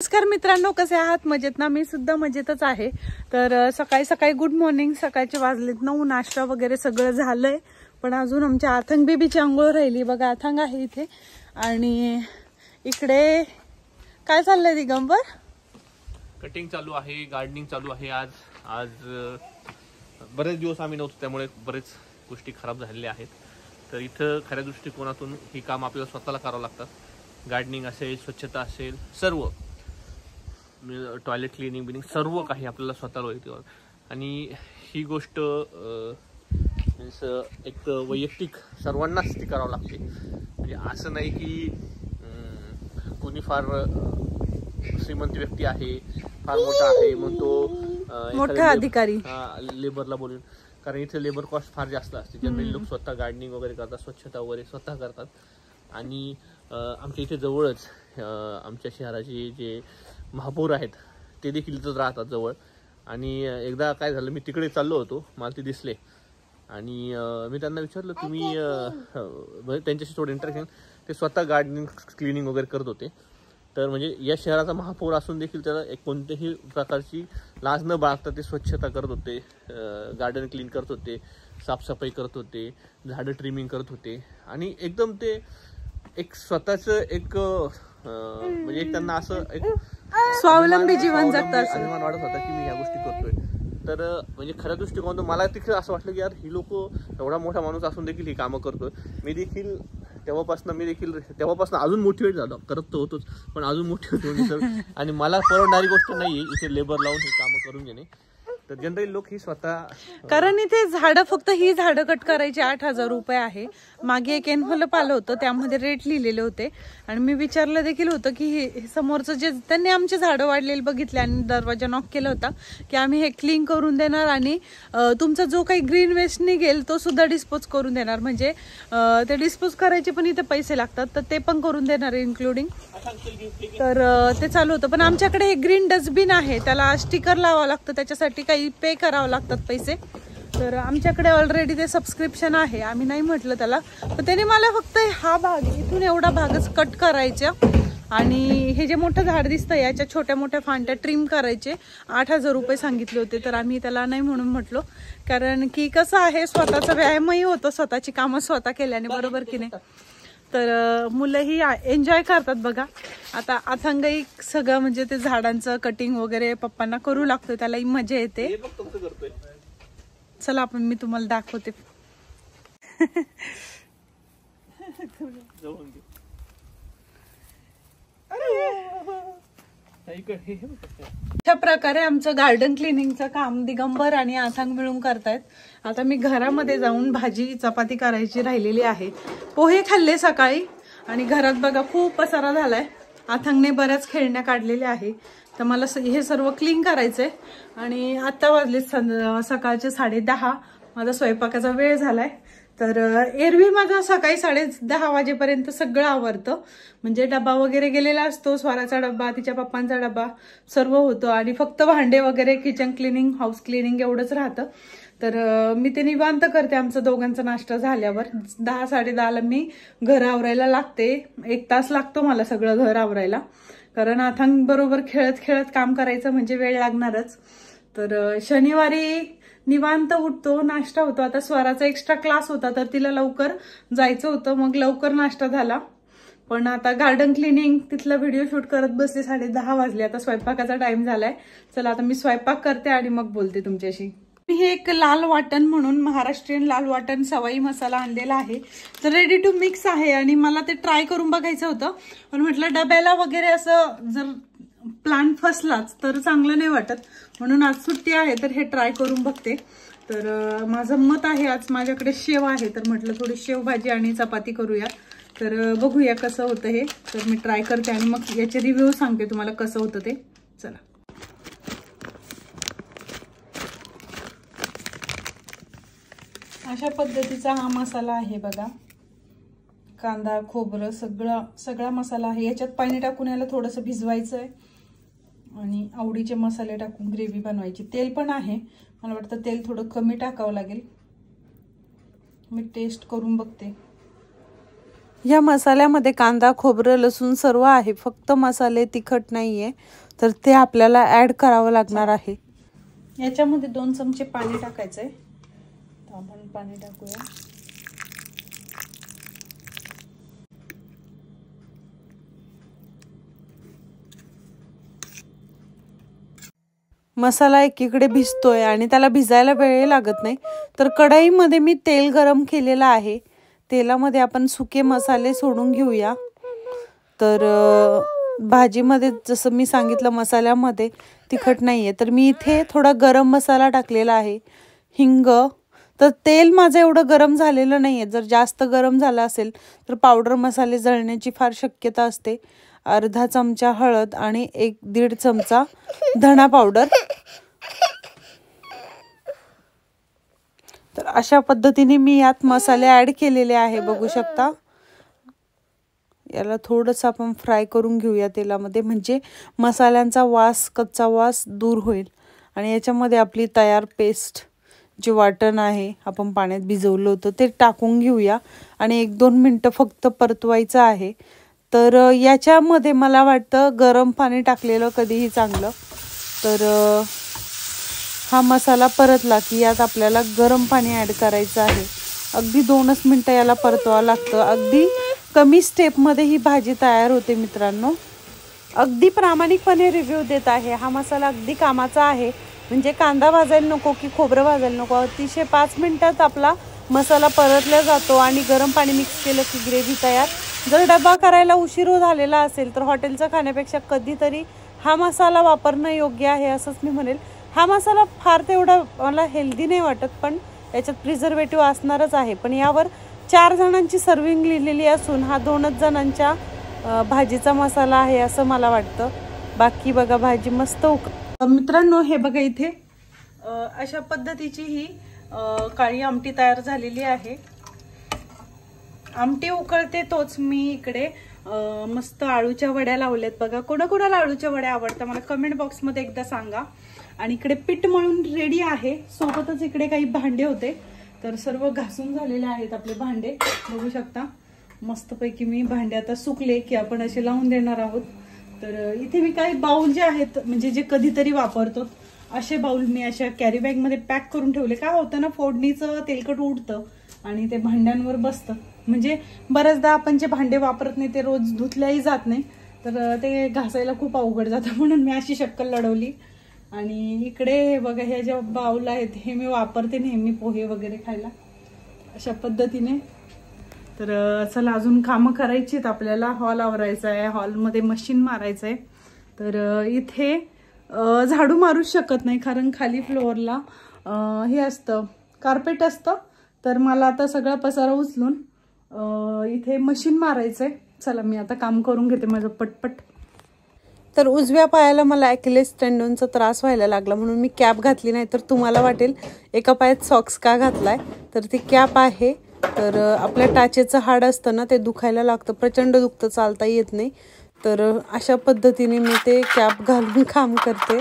नमस्कार मित्रांनो, कसे आहात? मजेत ना? मी सुद्धा मजेतच आहे। तर सकाळी सकाळी गुड मॉर्निंग। सकाळचे वाजलेत 9। नाश्ता वगैरे सगळं झालंय, पण अजून आमच्या आथंग बेबीची आंघोळ राहिली बघा। आथंग आहे इथे आणि इकडे काय चाललंय दिगंबर? कटिंग चालू आहे, गार्डनिंग चालू आहे। आज बरेच दिवस आम्ही नव्हतो, त्यामुळे बरेच गोष्टी खराब झालेल्या आहेत। तर इथं खऱ्या दृष्टिकोनातून ही काम आपल्याला स्वतःला करावं लागतात। गार्डनिंग असेल, स्वच्छता असेल, सर्व टॉयलेट क्लिनिंग बिनिंग सर्व काही आपल्याला स्वतःला होईल। आणि ही गोष्ट मीन्स एक वैयक्तिक सर्वांनाच ती करावं लागते। म्हणजे असं नाही की कोणी फार श्रीमंत व्यक्ती आहे, फार मोठा आहे मग तो मोठा अधिकारी लेबरला बोलून, कारण इथे लेबर कॉस्ट फार जास्त असते। जनरली लोक स्वतः गार्डनिंग वगैरे करतात, स्वच्छता वगैरे स्वतः करतात। आणि आमच्या इथे जवळच आमच्या शहराचे जे महापौर आहेत ते देखील इथंच राहतात जवळ। आणि एकदा काय झालं, मी तिकडे चाललो होतो, मला ते दिसले आणि मी त्यांना विचारलं तुम्ही त्यांच्याशी थोडं इंटरॅक्शन, ते स्वतः गार्डनिंग क्लिनिंग वगैरे करत होते। तर म्हणजे या शहराचा महापौर असून देखील त्याला एक कोणत्याही प्रकारची लाज न बाळगता ते स्वच्छता करत होते, गार्डन क्लीन करत होते, साफसफाई करत होते, झाडं ट्रिमिंग करत होते। आणि एकदम ते एक स्वतःचं एक म्हणजे एक त्यांना असं एक स्वावलंबी जीवन जगतात, अभिमान वाटत होता की मी ह्या गोष्टी करतोय। तर म्हणजे खऱ्या दृष्टिकोनातून मला देखील असं वाटलं की यार ही लोक एवढा मोठा माणूस असून देखील ही कामं करतोय। मी देखील तेव्हापासून अजून मोटिवेट झालो, करत तो होतोच पण अजून मोटिवेट होतो तर। आणि मला परवडणारी गोष्ट नाहीये इथे लेबर लावून हे कामं करून घेणे। तर जनरली लोक ही स्वतः, कारण इथे झाडं फक्त ही झाडं कट करायची 8,000 रुपये आहे। मागे एक एनव्हलप आलं होतं, त्यामध्ये रेट लिहिलेले होते आणि मी विचारलं देखील होतं की हे समोरचं जे त्यांनी आमचे झाडं वाढलेले बघितले आणि दरवाजा नॉक केला होता की आम्ही हे क्लीन करून देणार आणि तुमचा जो काही ग्रीन वेस्ट निघेल तो सुद्धा डिस्पोज करून देणार। म्हणजे ते डिस्पोज करायचे पण इथे पैसे लागतात, तर ते पण करून देणार इन्क्लुडिंग। तर ते चालू होतं, पण आमच्याकडे हे ग्रीन डस्टबिन आहे, त्याला स्टिकर लावावं लागतं, त्याच्यासाठी काही पे करावं लागतात पैसे। तर आमच्याकडे ऑलरेडी ते सबस्क्रिप्शन आहे, आम्ही नाही म्हटलं त्याला, पण त्याने मला फक्त हा भाग इथून एवढा भागच कट करायचा आणि हे जे मोठं झाड दिसतं याच्या छोट्या मोठ्या फांट्या ट्रिम करायचे 8,000 रुपये सांगितले होते। तर आम्ही त्याला नाही म्हणून म्हटलो, कारण की कसं आहे स्वतःचा व्यायामही होतो स्वतःची कामं स्वतः केल्याने, बरोबर की नाही? तर मुलंही एन्जॉय करतात बघा। आता अथंगही सगळं म्हणजे ते झाडांचं कटिंग वगैरे पप्पांना करू लागतोय, त्यालाही मजा येते। चला मी तुम्हाला दाखवते। अशा प्रकारे आमचं गार्डन क्लिनिंगचं काम दिगंबर आणि आथंग मिळून करतायत। आता मी घरामध्ये जाऊन भाजी चपाती करायची राहिलेली आहे। पोहे खाल्ले सकाळी आणि घरात बघा खूप पसारा झालाय। आथंगने बऱ्याच खेळण्या काढलेल्या आहे, तर मला हे सर्व क्लीन करायचंय। आणि आता वाजले सकाळचे 10:30, माझा स्वयंपाकाचा वेळ झालाय। तर एरवी माझं सकाळी 10:30 वाजेपर्यंत सगळं आवरतं, म्हणजे डबा वगैरे गेलेला असतो, स्वराचा डबा, तिच्या पप्पांचा डबा सर्व होतं आणि फक्त भांडे वगैरे, किचन क्लिनिंग, हाऊस क्लिनिंग एवढंच राहतं। तर मी ते निवांत करते आमचा दोघांचा नाश्ता झाल्यावर। 10-10:30ला मी घर आवरायला लागते, 1 तास लागतो मला सगळं घर आवरायला, कारण आथंग बरोबर खेळत खेळत काम करायचं म्हणजे वेळ लागणारच। तर शनिवारी निवांत उठतो, नाश्ता होतो। आता स्वराचा एक्स्ट्रा क्लास होता तर तिला लवकर जायचं होतं, मग लवकर नाश्ता झाला। पण आता गार्डन क्लिनिंग तिथला व्हिडिओ शूट करत बसले, 10:30 वाजले, आता स्वयंपाकाचा टाइम झालाय। चला आता मी स्वयंपाक करते आणि मग बोलते तुमच्याशी। मी हे एक लाल वाटण म्हणून महाराष्ट्रीयन लाल वाटण सवाई मसाला आणलेला आहे, तर रेडी टू मिक्स आहे आणि मला ते ट्राय करून बघायचं होतं, पण म्हटलं डब्याला वगैरे असं जर प्लांट फसलाच तर चांगलं नाही वाटत, म्हणून आज सुट्टी आहे तर हे ट्राय करून बघते। तर माझं मत आहे, आज माझ्याकडे शेव आहे तर म्हटलं थोडी शेव भाजी आणि चपाती करूया। तर बघूया कसं होतं हे। तर मी ट्राय करते आणि मग याचे रिव्ह्यू सांगते तुम्हाला कसं होतं ते। चला, अशा पद्धतीचा हा मसाला आहे बघा। कांदा, खोबरं सगळा मसाला आहे। याच्यात पाणी टाकून याला थोडंसं भिजवायचं आहे आणि आवडीचे मसाले टाकून ग्रेव्ही बनवायची। तेल पण आहे, मला वाटतं तेल थोडं कमी टाकावं लागेल, मी टेस्ट करून बघते। या मसाल्यामध्ये कांदा, खोबरं, लसूण सर्व आहे, फक्त मसाले तिखट नाहीये, तर ते आपल्याला ऍड करावं लागणार आहे. याच्यामध्ये 2 चमचे पाणी टाकायचंय. तर आपण पाणी टाकूया. मसाला एकीकडे भिजतोय आणि त्याला भिजायला वेळ लागत नाही, तर कढईमध्ये मी तेल गरम केलेलं आहे. तेलामध्ये आपण सुके मसाले सोडून घेऊया. तर भाजीमध्ये जसं मी सांगितलं मसाल्यामध्ये तिखट नाहीये, तर मी इथे थोडा गरम मसाला टाकलेला आहे, हिंग. तर तेल माझं एवढं गरम झालेलं नाहीये. जर जास्त गरम झालं असेल तर पावडर मसाले जळण्याची फार शक्यता असते. अर्धा चमचा हळद आणि 1-1.5 चमचा धना पावडर. तर अशा पद्धतीने मी यात मसाले ऍड केलेले आहे, बघू शकता. याला थोडंसं आपण फ्राय करून घेऊया तेलामध्ये, म्हणजे मसाल्यांचा वास, कच्चा वास दूर होईल. आणि याच्यामध्ये आपली तयार पेस्ट, जे वाटण आहे आपण पाण्यात भिजवलं होतं, ते टाकून घेऊया आणि 1-2 मिनटं फक्त परतवायचं आहे. तर याच्यामध्ये मला वाटतं गरम पाणी टाकलेलं कधीही चांगलं. तर हा मसाला परतला की यात आपल्याला गरम पाणी ॲड करायचं आहे. अगदी 2च मिनटं याला परतवावं लागतं. अगदी कमी स्टेपमध्ये ही भाजी तयार होते मित्रांनो. अगदी प्रामाणिकपणे रिव्ह्यू देत आहे. हा मसाला अगदी कामाचा आहे. म्हणजे कांदा भाजायला नको की खोबरं भाजायला नको, अतिशय 5 मिनिटात आपला मसाला परतला जातो आणि गरम पाणी मिक्स केलं की ग्रेव्ही तयार. जर डबा करायला उशीर झालेला असेल तर हॉटेलचं खाण्यापेक्षा कधीतरी हा मसाला वापरणं योग्य आहे, असंच मी म्हणेल. हा मसाला फार तेवढा मला हेल्दी नाही वाटत, पण याच्यात प्रिझर्वेटिव्ह असणारच आहे. पण यावर 4 जणांची सर्विंग लिहिलेली असून हा 2च जणांच्या भाजीचा मसाला आहे असं मला वाटतं. बाकी बघा भाजी मस्त मित्रांनो, हे बघा इथे अशा पद्धतीची ही काळी आमटी तयार झालेली आहे. आमटी उकळते तोच मी इकडे मस्त आळूच्या वड्या लावल्यात बघा. कोणाकोणाला आळूच्या वड्या आवडतात मला कमेंट बॉक्समध्ये एकदा सांगा. आणि इकडे पीठ मळून रेडी आहे. सोबतच इकडे काही भांडे होते, तर सर्व घासून झालेले आहेत आपले भांडे, बघू शकता. मस्तपैकी मी भांडे आता सुकले की आपण असे लावून देणार आहोत. तर इथे मी काही बाउल जे आहेत, म्हणजे जे कधीतरी वापरतो असे बाउल मी अशा कॅरी बॅग मध्ये पॅक करून ठेवले. काय होतं ना, फोडणीचं तेलकट उडतं आणि ते भांड्यांवर बसतं. म्हणजे बऱ्याचदा आपण जे भांडे वापरत नाही ते रोज धुतल्याही जात नाही, तर ते घासायला खूप अवघड जातं. म्हणून मी अशी शक्कल लढवली. आणि इकडे बघा ह्या ज्या बाउल आहेत हे मी वापरते नेहमी पोहे वगैरे खायला, अशा पद्धतीने. तर चला अजून कामं करायची आहेत आपल्याला. हॉल आवरायचा आहे, हॉलमध्ये मशीन मारायचं आहे. तर इथे झाडू मारूच शकत नाही कारण खाली फ्लोअरला हे असतं, कार्पेट असतं. तर मला आता सगळा पसारा उचलून इथे मशीन मारायचंय. चला मी आता काम करून घेते माझं पटपट. तर उजव्या पायाला मला ॲकिलेस टेंडनचा त्रास व्हायला लागला म्हणून मी कॅप घातली नाही. तर तुम्हाला वाटेल एका पायात सॉक्स का घातलाय, तर ती कॅप आहे. तर आपल्या टाचेचं हाड असतं ना, ते दुखायला लागतं, प्रचंड दुखतं, चालता येत नाही. तर अशा पद्धतीने मी ते कॅप घालून काम करते.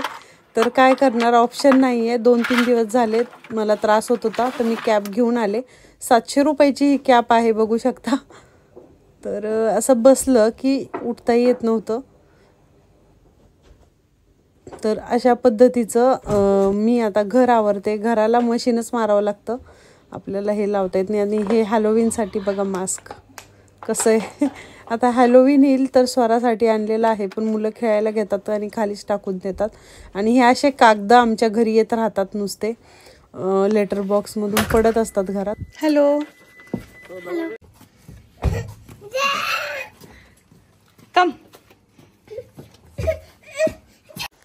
तर काय करणार, ऑप्शन नाही आहे. 2-3 दिवस झाले मला त्रास होत होता, तर मी कॅप घेऊन आले. 700 रुपयाची ही कॅप आहे, बघू शकता. तर असं बसलं की उठता येत नव्हतं. तर अशा पद्धतीचं मी आता घर आवरते. घराला मशीनच मारावं लागतं, आपल्याला हे लावता येत नाही. आणि हे हॅलोवीनसाठी बघा मास्क कसं आहे. आता हॅलोवीन येईल तर स्वरासाठी आणलेलं आहे, पण मुलं खेळायला घेतात आणि खालीच टाकून देतात. आणि हे असे कागद आमच्या घरी येत राहतात नुसते, लेटर बॉक्समधून पडत असतात घरात. हॅलो कम.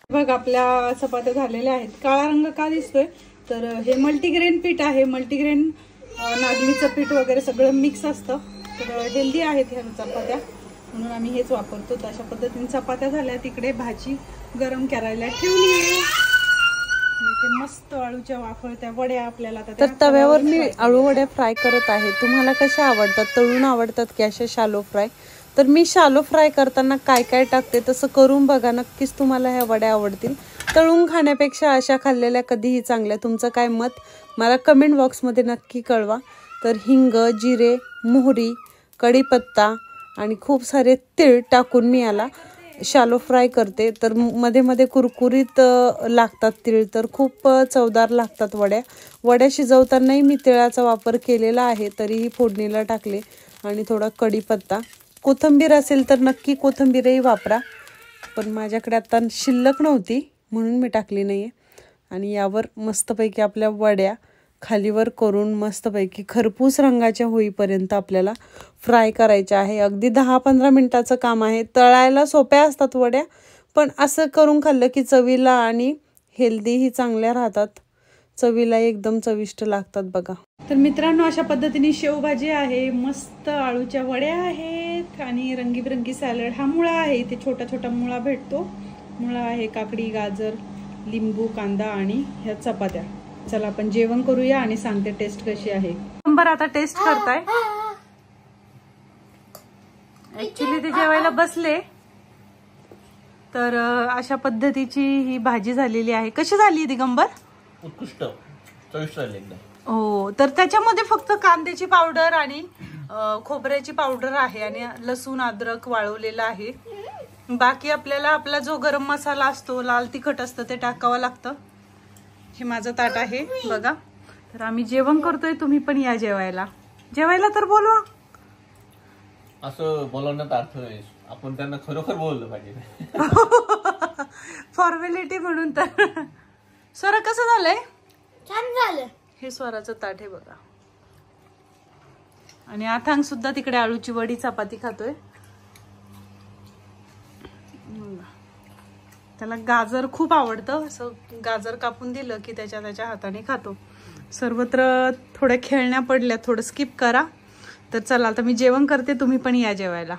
बघ आपल्या चपात्या झालेल्या आहेत. काळा रंग का दिसतोय, तर हे मल्टीग्रेन पीठ आहे. मल्टीग्रेन नागलीचं पीठ वगैरे सगळं मिक्स असतं, तर हेल्दी आहेत ह्या चपात्या, म्हणून आम्ही हेच वापरतो. तर अशा पद्धतीने चपात्या झाल्या. तिकडे भाजी गरम करायला ठेवली आहे. मस्त आळूच्या वाफळत्या वड्या आपल्याला. तर तव्यावर मी आळू वड्या फ्राय करत आहे. तुम्हाला कशा आवडतात, तळून आवडतात की अशा शालो फ्राय? तर मी शालो फ्राय करताना काय काय टाकते तसं करून बघा, नक्कीच तुम्हाला ह्या वड्या आवडतील. तळून खाण्यापेक्षा अशा खाल्लेल्या कधीही चांगल्या. तुमचं काय मत मला कमेंट बॉक्समध्ये नक्की कळवा. तर हिंग, जिरे, मोहरी, कढीपत्ता आणि खूप सारे तीळ टाकून मी याला शालो फ्राय करते. तर मध्ये मध्ये कुरकुरीत लागतात तीळ, तर खूप चवदार लागतात वड्या. वड्या शिजवतानाही मी तिळाचा वापर केलेला आहे, तरीही फोडणीला टाकले. आणि थोडा कढीपत्ता, कोथिंबीर असेल तर नक्की कोथिंबीरही वापरा, पण माझ्याकडे आता शिल्लक नव्हती म्हणून मी टाकली नाही आहे. आणि यावर मस्तपैकी आपल्या वड्या खालीवर करून मस्तपैकी खरपूस रंगाच्या होईपर्यंत आपल्याला फ्राय करायच्या आहे. अगदी 10-15 मिनिटाचं काम आहे. तळायला सोप्या असतात वड्या, पण असं करून खाल्लं की चवीला आणि हेल्दीही चांगल्या राहतात. चवीला एकदम चविष्ट लागतात बघा. तर मित्रांनो, अशा पद्धतीने शेवभाजी आहे, मस्त आळूच्या वड्या आहेत आणि रंगीबिरंगी सॅलड. हा मुळा आहे, इथे छोटा छोटा मुळा भेटतो. मुळा आहे, काकडी, गाजर, लिंबू, कांदा आणि ह्या चपात्या. चला आपण जेवण करूया आणि सांगते टेस्ट कशी आहे. नंबर आता टेस्ट करताय. ऍक्च्युली ते जेवायला बसले तर अशा पद्धतीची ही भाजी झालेली आहे. कशी झाली दिगंबर? उत्कृष्ट, चविष्ट झाली एकदम. हो, तर त्याच्यामध्ये फक्त कांद्याची पावडर आणि खोबऱ्याची पावडर आहे आणि लसूण अद्रक वाळवलेला आहे. बाकी आपल्याला आपला जो गरम मसाला असतो, लाल तिखट असतं, ते टाकावं लागतं. हे माझं ताट आहे बघा. तर आम्ही जेवण करतोय, तुम्ही पण या जेवायला. जेवायला तर बोलवा. असं बोलवण्यात अर्थ नाही, आपण त्यांना खरोखर बोललं पाहिजे. फॉर्मॅलिटी म्हणून. तर स्वरा कसं झालंय? छान झालं. हे स्वराचं ताट आहे बघा. आणि आथांग सुद्धा तिकडे आळूची वडी चपाती खातोय. त्याला गाजर खूप आवडतं, असं गाजर कापून दिलं की त्याच्या हाताने खातो. सर्वत्र थोड्या खेळण्या पडल्या, थोडं स्किप करा. तर चला आता मी जेवण करते, तुम्ही पण या जेवायला.